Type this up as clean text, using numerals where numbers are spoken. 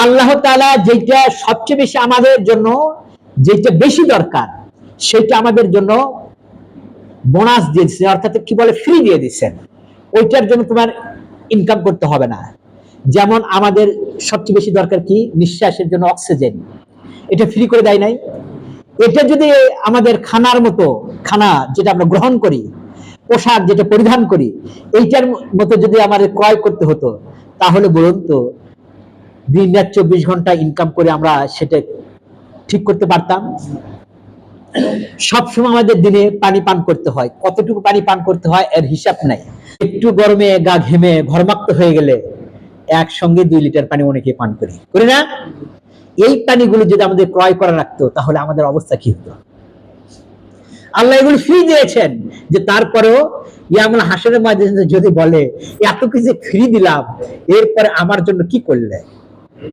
আল্লাহ তাআলা যেটা সবচেয়ে বেশি আমাদের জন্য যেটা বেশি দরকার সেটা আমাদের জন্য বোনাস দিয়েছে, অর্থাৎ কি বলে ফ্রি দিয়ে দিচ্ছেন। ওইটার জন্য তোমার ইনকাম করতে হবে না। যেমন আমাদের সবচেয়ে বেশি দরকার কি, নিঃশ্বাসের জন্য অক্সিজেন, এটা ফ্রি করে দেয় নাই? এটা যদি আমাদের খানার মতো, খানা যেটা আমরা গ্রহণ করি, পোশাক যেটা পরিধান করি, এইটার মতো যদি আমাদের ক্রয় করতে হতো, তাহলে বলুন তো দিন রাত 24 ঘন্টা ইনকাম করে আমরা সেটা ঠিক করতে পারতাম? সবসময় আমাদের দিনে পানি পান করতে হয়, কতটুকু পানি পান করতে হয় এর হিসাব নাই। একটু গরমে গা ঘেমে ঘরমাক্ত হয়ে গেলে একসঙ্গে 2 লিটার পানি অনেকে পান করি না? এই পানিগুলো যদি আমাদের ক্রয় করা রাখতো তাহলে আমাদের অবস্থা কি হতো? আল্লাহ এগুলো ফ্রি দিয়েছেন, যে তারপরেও ইয়ামুল হাসরের মাঝে যদি বলে এত কিছু ফ্রি দিলাম, এরপরে আমার জন্য কি করলে?